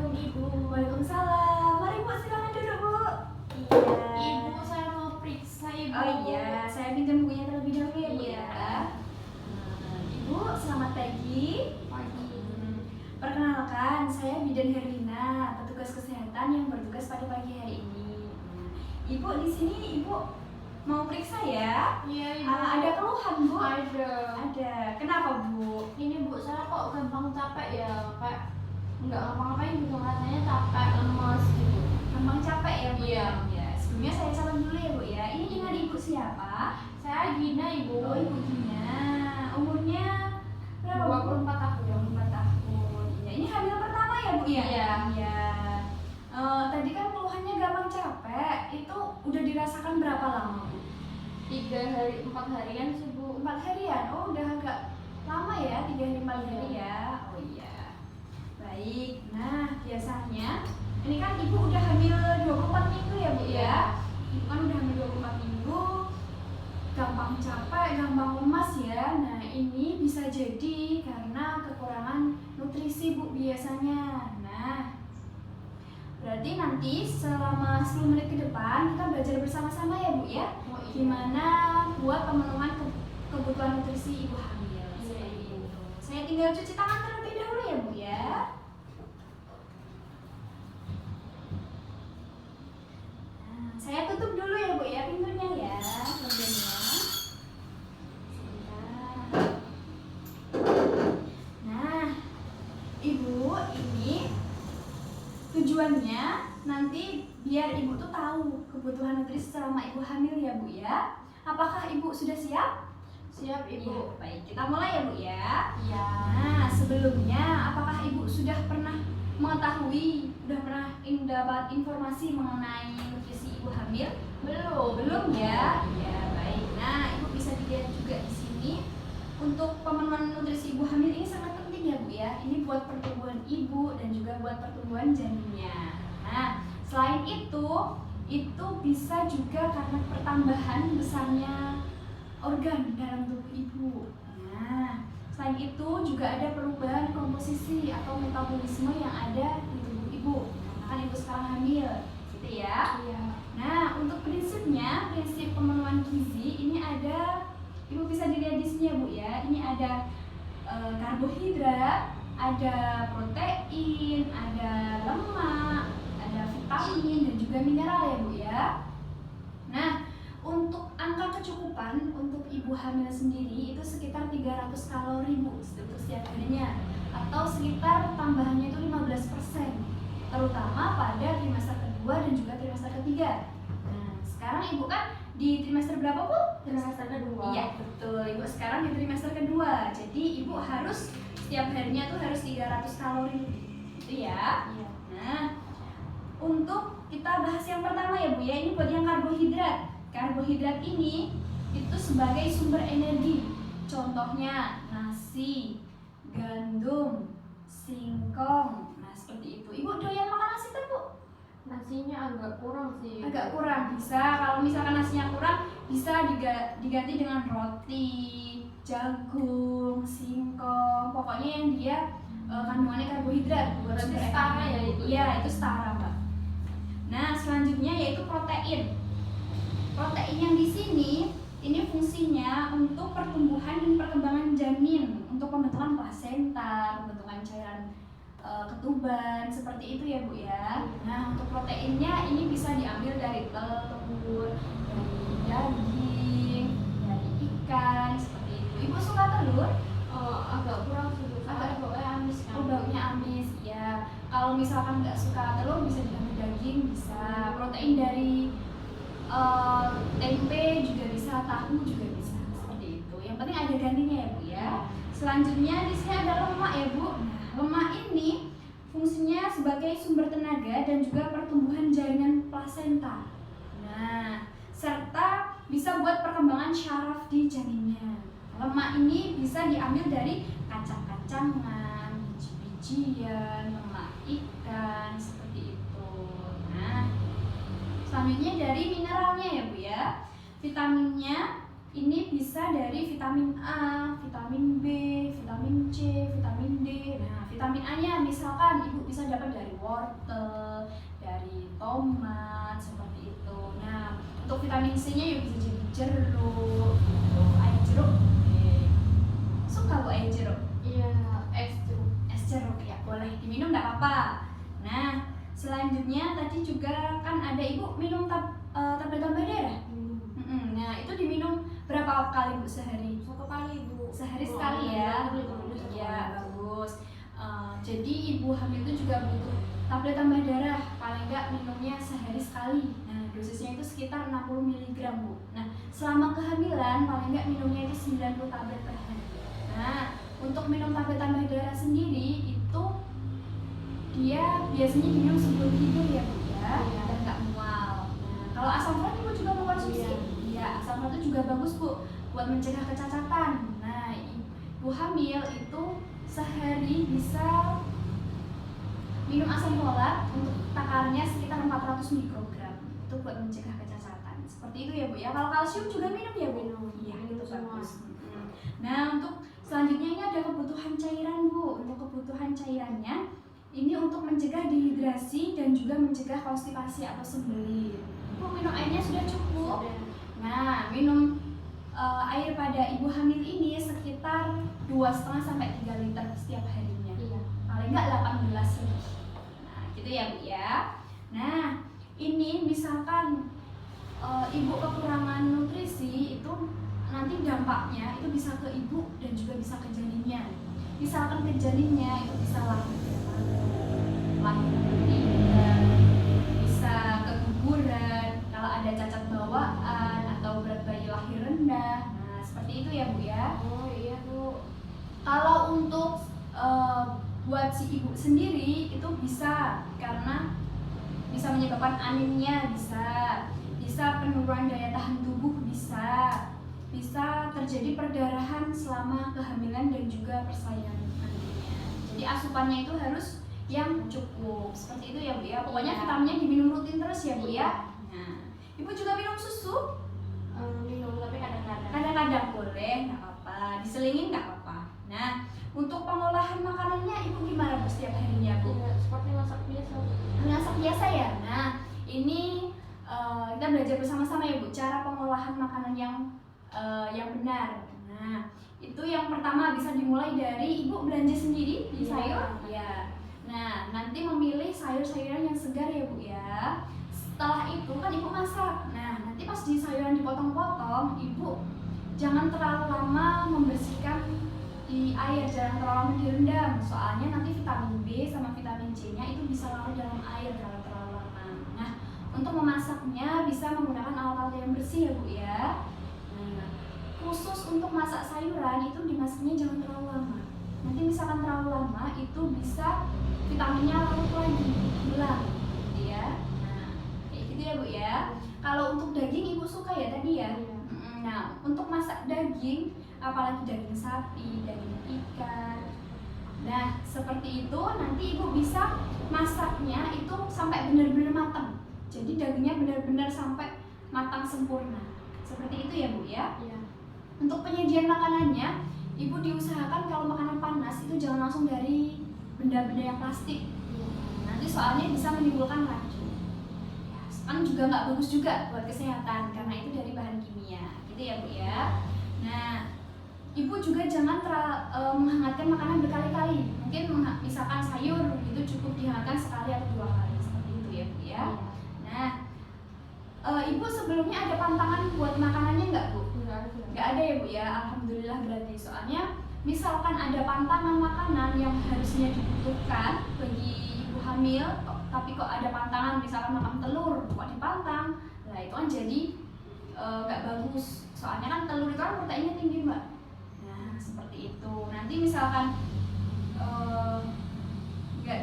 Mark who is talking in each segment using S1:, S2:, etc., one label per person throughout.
S1: Assalamualaikum Ibu.
S2: Waalaikumsalam. Mari Bu, silakan duduk Bu.
S1: Iya. Ibu, saya mau periksa Ibu.
S2: Oh iya, saya pinjam bukunya terlebih dahulu ya Bu
S1: Iya.
S2: ya. Ibu, selamat pagi.
S1: Pagi.
S2: Perkenalkan, saya Bidan Herlina, petugas kesehatan yang bertugas pada pagi hari ini. Ibu di sini Ibu mau periksa ya?
S1: Iya Ibu.
S2: Ada keluhan Bu?
S1: Ada.
S2: Ada. Kenapa Bu?
S1: Ini Bu, saya kok gampang capek ya, kayak nggak ngapa-ngapain gitu, rasanya capek, lemas gitu.
S2: Gampang capek ya Bu?
S1: Iya.
S2: Ya. Sebelumnya saya salam dulu ya Bu ya. Ini dengan Ibu siapa?
S1: Saya Gina Ibu.
S2: Oh, Ibu Gina. Umurnya berapa Bu?
S1: 24 tahun.
S2: 24 tahun. Iya, ini hamil pertama ya Bu ya?
S1: Iya.
S2: Iya. Tadi kan keluhannya gampang capek. Itu udah dirasakan berapa lama Bu?
S1: 4 harian sih Bu.
S2: 4 harian. Oh, udah agak lama ya, 3 hari 4 hari ya. Oh iya. Baik. Nah, biasanya ini kan Ibu udah hamil 24 minggu ya Bu ya? Ibu kan udah hamil 24 minggu. Gampang capek, gampang lemas ya. Nah, ini bisa jadi karena kekurangan nutrisi Bu biasanya. Nah, berarti nanti selama 10 menit ke depan kita belajar bersama-sama ya Bu ya.
S1: Oh, iya.
S2: Gimana buat pemenuhan kebutuhan nutrisi ibu hamil.
S1: Iya,
S2: Seperti
S1: Ibu.
S2: itu. Saya tinggal cuci tangan terlebih dahulu ya Bu ya. Nah, saya tutup dulu ya Bu ya pintunya ya. Kemudiannya. Sebentar. Nah, Ibu ini tujuannya nanti biar Ibu tuh tahu kebutuhan nutrisi selama Ibu hamil ya Bu ya. Apakah Ibu sudah siap?
S1: Siap Ibu.
S2: Iya, baik. Kita mulai ya Bu ya.
S1: Iya.
S2: Nah, sebelumnya apakah Ibu sudah pernah mengetahui, sudah pernah dapat informasi mengenai nutrisi Ibu hamil? Belum ya? Ya, baik. Nah, Ibu bisa dilihat juga di sini untuk pemenuhan nutrisi Ibu hamil ini sangat penting ya Bu ya. Ini buat pertumbuhan Ibu dan juga buat pertumbuhan janinnya. Nah, selain itu bisa juga karena pertambahan besarnya organ dalam tubuh Ibu. Nah, selain itu juga ada perubahan komposisi atau metabolisme yang ada di tubuh Ibu. Karena kan Ibu sekarang hamil, gitu ya.
S1: Iya.
S2: Nah, untuk prinsip pemenuhan gizi ini ada, Ibu bisa dilihat di sini ya Bu ya. Ini ada karbohidrat, ada protein, ada lemak, ada vitamin dan juga mineral ya Bu ya. Nah, untuk angka kecukupan untuk ibu hamil sendiri itu sekitar 300 kalori Bu untuk setiap harinya, atau sekitar tambahannya itu 15%, terutama pada trimester kedua dan juga trimester ketiga. Nah, sekarang Ibu kan di trimester berapa Bu?
S1: Trimester kedua.
S2: Iya, betul. Ibu sekarang di trimester kedua. Jadi Ibu harus setiap harinya tuh harus 300 kalori. Itu ya.
S1: Iya.
S2: Nah, untuk kita bahas yang pertama ya Bu ya, ini buat yang karbohidrat. Karbohidrat ini itu sebagai sumber energi. Contohnya nasi, gandum, singkong. Nah, seperti itu. Ibu doyan makan nasi kan Bu?
S1: Nasinya agak kurang sih.
S2: Agak kurang, bisa kalau misalkan nasinya kurang bisa diganti dengan roti, jagung, singkong, pokoknya yang dia kandungannya karbohidrat buat
S1: Berarti
S2: sumber
S1: setara
S2: energi.
S1: ya itu?
S2: Iya, itu setara Mbak. Nah, selanjutnya yaitu protein. Protein yang di sini ini fungsinya untuk pertumbuhan dan perkembangan janin, untuk pembentukan plasenta, pembentukan cairan ketuban, seperti itu ya Bu ya. Nah, untuk proteinnya ini bisa diambil dari telur, dari daging, dari ikan, seperti itu. Ibu suka telur?
S1: Agak kurang sih Bu.
S2: Agak-
S1: Baunya amis kan.
S2: Oh, baunya amis ya. Kalau misalkan nggak suka telur bisa diambil daging, bisa. Protein dari tempe juga bisa, tahu juga bisa, seperti itu. Yang penting ada gantinya ya Bu ya. Selanjutnya di sini ada lemak ya Bu. Nah, lemak ini fungsinya sebagai sumber tenaga dan juga pertumbuhan jaringan plasenta. Nah, serta bisa buat perkembangan syaraf di janinnya. Lemak ini bisa diambil dari kacang-kacangan, biji-bijian, lemak ikan, seperti itu. Nah, selanjutnya dari mineralnya ya Bu ya. Vitaminnya ini bisa dari vitamin A, vitamin B, vitamin C, vitamin D. Nah, vitamin A-nya misalkan ibu bisa dapat dari wortel, dari tomat seperti itu. Nah, untuk vitamin C-nya ya bisa jadi jeruk, air jeruk. Suka bu air jeruk?
S1: Iya, es jeruk.
S2: Es jeruk ya boleh diminum nggak apa-apa. Nah, selanjutnya tadi juga kan ada ibu minum tablet tambah darah. Nah, itu diminum berapa kali bu sehari?
S1: 1 kali bu.
S2: Sehari sekali ya. Iya, bagus. Jadi ibu hamil itu juga butuh tablet tambah darah, paling enggak minumnya sehari sekali. Nah, dosisnya itu sekitar 60 mg bu. Nah, selama kehamilan paling enggak minumnya itu 90 tablet per hari. Nah, untuk minum tablet tambah darah sendiri itu dia biasanya diminum sebelum tidur ya bu ya, dan nggak mual. Nah, kalau asam folat ibu juga mau konsumsi? Iya, asam folat itu juga bagus bu buat mencegah kecacatan. Nah, ibu hamil itu sehari bisa minum asam folat untuk takarnya sekitar 400 mikrogram itu buat mencegah kecacatan. Seperti itu ya bu ya. Kalau kalsium juga minum ya bu? Iya, itu bagus. Nah, untuk selanjutnya ini ada kebutuhan cairan bu. Untuk kebutuhan cairannya ini untuk mencegah dehidrasi dan juga mencegah konstipasi atau sembelit. Bu, minum airnya sudah cukup? Nah, minum air pada ibu hamil ini sekitar 2,5 sampai 3 liter setiap harinya.
S1: Iya.
S2: Paling enggak 18 lebih. Nah, gitu ya bu ya. Nah, ini misalkan ibu kekurangan nutrisi itu nanti dampaknya itu bisa ke ibu dan juga bisa ke janinnya. Misalkan ke janinnya itu bisa lahir bisa keguguran, kalau ada cacat bawaan atau berat bayi lahir rendah. Nah, seperti itu ya bu ya.
S1: Oh iya bu.
S2: Kalau untuk buat si ibu sendiri itu bisa karena bisa menyebabkan anemia, bisa penurunan daya tahan tubuh, bisa terjadi perdarahan selama kehamilan dan juga persalinan nantinya. Jadi asupannya itu harus yang cukup. Seperti itu ya bu ya. Pokoknya vitaminnya diminum rutin terus ya bu ya. Nah, ibu juga minum susu?
S1: Minum tapi kadang-kadang.
S2: Kadang-kadang boleh, nggak apa-apa. Diselingin nggak apa-apa. Nah, untuk pengolahan makanannya ibu gimana bu setiap harinya bu?
S1: Iya, seperti masak biasa.
S2: Masak biasa ya. Nah, ini kita belajar bersama-sama ya bu cara pengolahan makanan yang benar. Nah, itu yang pertama bisa dimulai dari ibu belanja sendiri di sayur. Ya. Nah, nanti memilih sayur-sayuran yang segar ya bu ya. Setelah itu kan ibu masak. Nah, nanti pas di sayuran dipotong-potong, ibu jangan terlalu lama membersihkan di air, jangan terlalu lama direndam. Soalnya nanti vitamin B sama vitamin C-nya itu bisa larut dalam air kalau terlalu lama. Nah, untuk memasaknya bisa menggunakan alat-alat yang bersih ya bu ya. Nah, khusus untuk masak sayuran itu dimasaknya jangan terlalu lama. Nanti misalkan terlalu lama itu bisa vitaminnya larut lagi, hilang gitu ya. Nah, kayak gitu ya bu ya. Kalau untuk daging ibu suka ya tadi ya. Nah, untuk masak daging, apalagi daging sapi, daging ikan, nah seperti itu nanti ibu bisa masaknya itu sampai benar-benar matang. Jadi dagingnya benar-benar sampai matang sempurna. Seperti itu ya bu ya.
S1: Iya.
S2: Untuk penyajian makanannya, ibu diusahakan kalau makanan panas itu jangan langsung dari benda-benda yang plastik. Nanti soalnya bisa menimbulkan racun. Ya, kan juga nggak bagus juga buat kesehatan karena itu dari bahan kimia. Gitu ya bu ya. Nah, ibu juga jangan menghangatkan makanan berkali-kali. Mungkin misalkan sayur itu cukup dihangatkan sekali atau 2 kali seperti itu ya bu ya. Nah, ibu sebelumnya ada pantangan buat makanannya nggak bu? Nggak ada ya bu ya, alhamdulillah berarti. Soalnya misalkan ada pantangan makanan yang harusnya dibutuhkan bagi ibu hamil, tapi kok ada pantangan misalkan makan telur kok dipantang, nah itu kan jadi nggak bagus. Soalnya kan telur itu kan proteinnya tinggi mbak. Nah seperti itu. Nanti misalkan nggak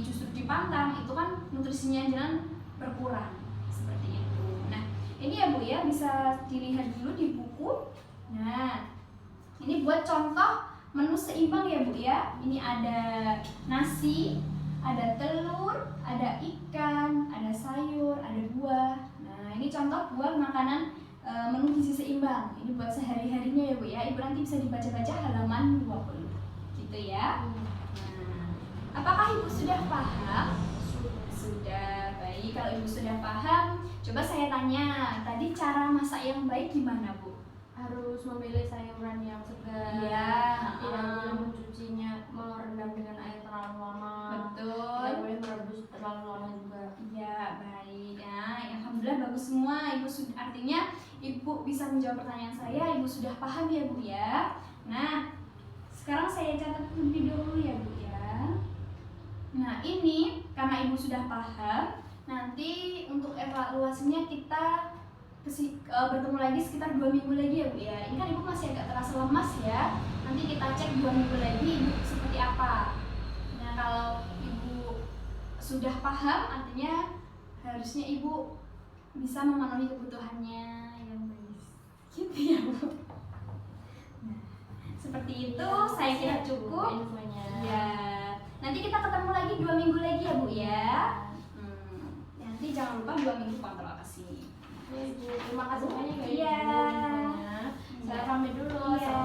S2: justru dipantang, itu kan nutrisinya jangan berkurang seperti itu. Nah ini ya bu ya bisa dilihat dulu di buku. Nah ini buat contoh menu seimbang ya bu ya. Ini ada nasi, ada telur, ada ikan, ada sayur, ada buah. Nah ini contoh buat makanan menu gizi seimbang. Ini buat sehari-harinya ya bu ya. Ibu nanti bisa dibaca-baca halaman 20 gitu ya. Nah Apakah Ibu sudah paham? Sudah, baik. Kalau Ibu sudah paham, coba saya tanya, tadi cara masak yang baik gimana, Bu?
S1: Harus memilih sayuran yang segar.
S2: Iya.
S1: Tidak boleh mencucinya, merendam dengan air terlalu lama.
S2: Betul.
S1: Tidak boleh merebus terlalu lama juga.
S2: Iya, baik. Nah, alhamdulillah bagus semua. Ibu sudah, artinya Ibu bisa menjawab pertanyaan saya. Ibu sudah paham ya, Bu ya. Nah, sekarang saya catat lebih dulu ya, Bu ya. Nah, ini karena Ibu sudah paham, nanti untuk evaluasinya kita bertemu lagi sekitar 2 minggu lagi ya, Bu ya. Ini kan Ibu masih agak terasa lemas ya. Nanti kita cek 2 minggu lagi Ibu seperti apa. Nah, kalau Ibu sudah paham, artinya harusnya Ibu bisa memenuhi kebutuhannya yang baik. Gitu ya, Bu. Nah, seperti itu
S1: Ya,
S2: saya kira
S1: Bu,
S2: cukup.
S1: infonya.
S2: Ya, nanti kita ketemu lagi 2 minggu lagi ya, Bu ya. Nanti jangan lupa 2 minggu kontrol ke sini.
S1: Oke, Bu. Terima kasih banyak ya,
S2: Iya.
S1: Ibu, infonya. Saya pamit dulu.
S2: Iya.